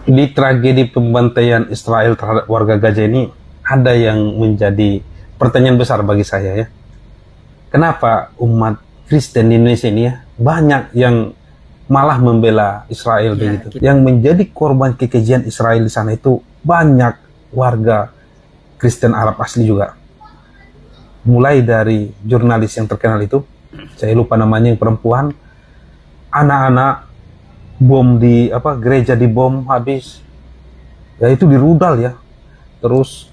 Di tragedi pembantaian Israel terhadap warga Gaza ini ada yang menjadi pertanyaan besar bagi saya ya. Kenapa umat Kristen di Indonesia ini ya banyak yang malah membela Israel begitu. Yang menjadi korban kekejian Israel di sana itu banyak warga Kristen Arab asli juga. Mulai dari jurnalis yang terkenal itu, saya lupa namanya, yang perempuan, anak-anak, bom di gereja dibom habis, ya itu di rudal ya. Terus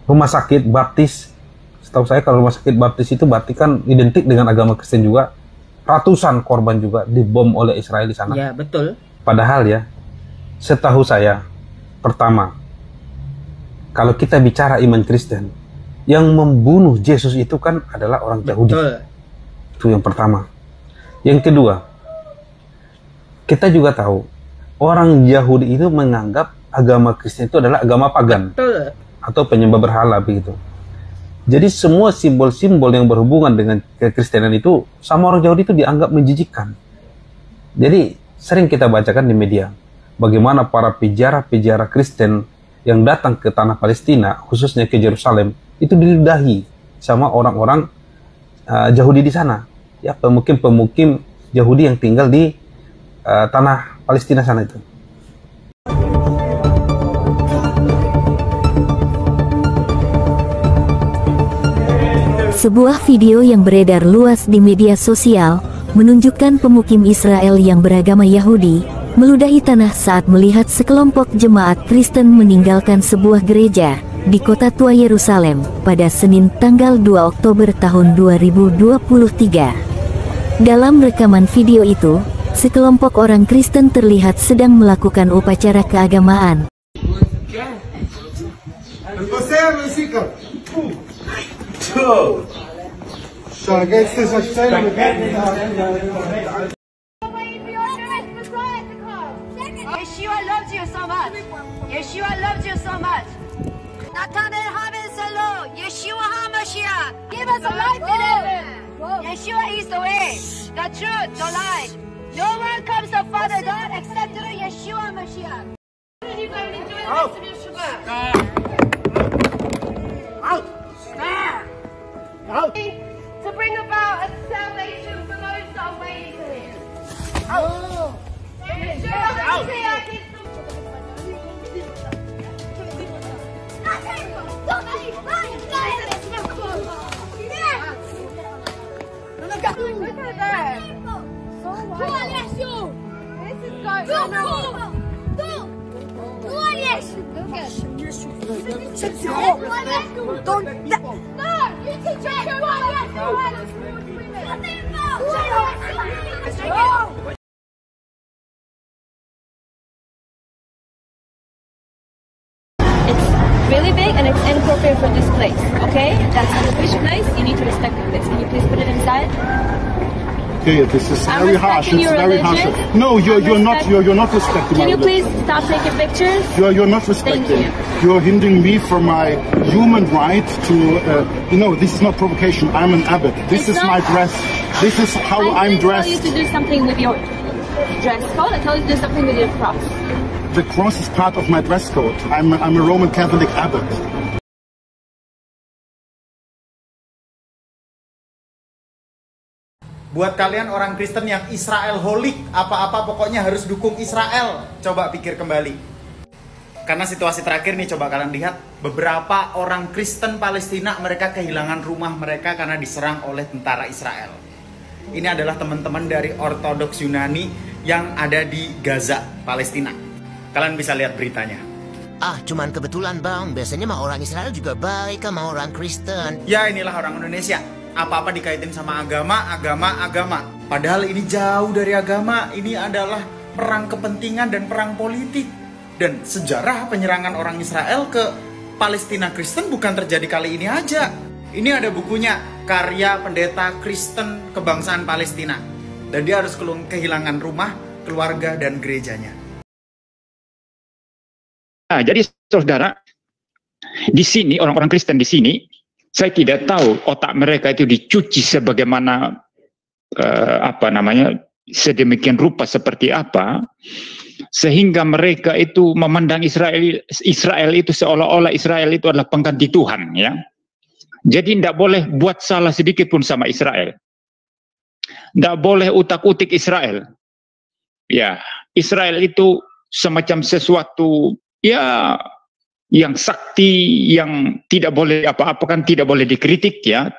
rumah sakit baptis, setahu saya kalau rumah sakit baptis itu berarti kan identik dengan agama Kristen juga, ratusan korban juga dibom oleh Israel di sana. Ya betul. Padahal ya, setahu saya, pertama, kalau kita bicara iman Kristen, yang membunuh Yesus itu kan adalah orang Yahudi. Itu yang pertama. Yang kedua, kita juga tahu orang Yahudi itu menganggap agama Kristen itu adalah agama pagan. Betul. Atau penyembah berhala begitu. Jadi semua simbol-simbol yang berhubungan dengan kekristenan itu sama orang Yahudi itu dianggap menjijikkan. Jadi sering kita bacakan di media bagaimana para peziarah-peziarah Kristen yang datang ke tanah Palestina, khususnya ke Yerusalem, itu diludahi sama orang-orang Yahudi di sana. Ya, pemukim-pemukim Yahudi yang tinggal di tanah Palestina sana itu. Sebuah video yang beredar luas di media sosial menunjukkan pemukim Israel yang beragama Yahudi meludahi tanah saat melihat sekelompok jemaat Kristen meninggalkan sebuah gereja di kota tua Yerusalem pada Senin tanggal 2 Oktober tahun 2023. Dalam rekaman video itu, sekelompok orang Kristen terlihat sedang melakukan upacara keagamaan. Yeshua loves you so much. Yeshua loves you so much. Yeshua HaMashiach. Give us a life in heaven. Yeshua is the way, the truth, the life. No one comes to Father God except through Yeshua HaMashiach. You guys enjoy the rest of your Shabbat. Out. Out. To bring about a salvation for those that are waiting for Him. Out. Yeshua HaMashiach is Look at that. So wild. This is going on. No, you teach us. big and it's inappropriate for this place. Okay, that's a Jewish place. You need to respect the place. Can you please put it inside? Okay, this is I'm very harsh. respecting It's your very harsh. religion. No, you're not respecting Can my you please religion. stop taking pictures? You're not respecting. you. You're hindering me from my human right to. This is not provocation. I'm an abbot. This It's is my not- dress. This is how I'm I didn't tell dressed. you to do something with your dress code. I told you to do something with your cross. The cross is part of my dress code. I'm a Roman Catholic abbot. Buat kalian orang Kristen yang Israel holik, apa-apa pokoknya harus dukung Israel. Coba pikir kembali. Karena situasi terakhir nih, coba kalian lihat. Beberapa orang Kristen Palestina, mereka kehilangan rumah mereka karena diserang oleh tentara Israel. Ini adalah teman-teman dari Ortodoks Yunani yang ada di Gaza, Palestina. Kalian bisa lihat beritanya. Cuman kebetulan bang, biasanya mah orang Israel juga baik sama orang Kristen. Ya inilah orang Indonesia. Apa-apa dikaitin sama agama. Padahal ini jauh dari agama. Ini adalah perang kepentingan dan perang politik. Dan sejarah penyerangan orang Israel ke Palestina Kristen bukan terjadi kali ini aja. Ini ada bukunya, karya pendeta Kristen kebangsaan Palestina. Dan dia harus kehilangan rumah, keluarga, dan gerejanya. Jadi saudara, di sini orang-orang Kristen di sini, saya tidak tahu otak mereka itu dicuci sebagaimana sedemikian rupa seperti apa, sehingga mereka itu memandang Israel itu seolah-olah Israel itu adalah pengganti Tuhan, ya. Jadi tidak boleh buat salah sedikit pun sama Israel. Tidak boleh utak-utik Israel. Ya, Israel itu semacam sesuatu yang sakti, yang tidak boleh apa-apa, tidak boleh dikritik, ya.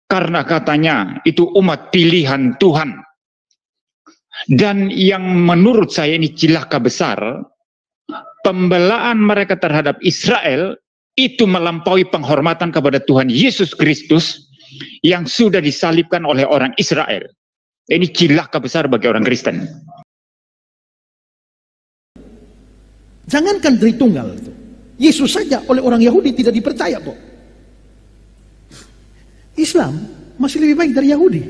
Karena katanya itu umat pilihan Tuhan. Dan yang menurut saya ini cilaka besar, pembelaan mereka terhadap Israel itu melampaui penghormatan kepada Tuhan Yesus Kristus yang sudah disalibkan oleh orang Israel. Ini cilaka besar bagi orang Kristen. Jangankan Tritunggal itu, Yesus saja oleh orang Yahudi tidak dipercaya kok. Islam masih lebih baik dari Yahudi,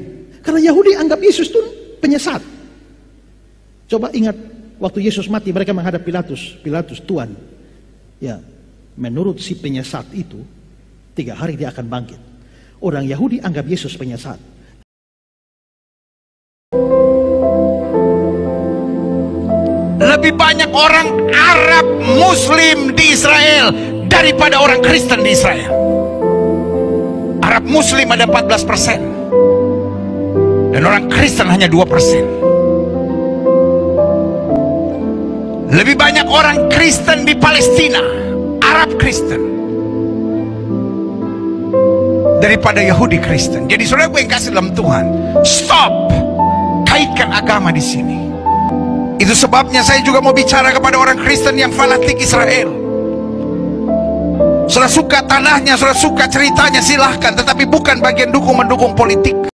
karena Yahudi anggap Yesus itu penyesat. Coba ingat waktu Yesus mati, mereka menghadap Pilatus, Tuhan, ya, menurut si penyesat itu 3 hari dia akan bangkit. Orang Yahudi anggap Yesus penyesat. Lebih banyak orang Arab Muslim di Israel daripada orang Kristen di Israel. Arab Muslim ada 14% dan orang Kristen hanya 2%. Lebih banyak orang Kristen di Palestina, Arab Kristen, daripada Yahudi Kristen. Jadi saudara gue yang kasih dalam Tuhan, stop kaitkan agama di sini. Itu sebabnya saya juga mau bicara kepada orang Kristen yang fanatik Israel. Saudara suka tanahnya, saudara suka ceritanya, silahkan. Tetapi bukan bagian mendukung politik.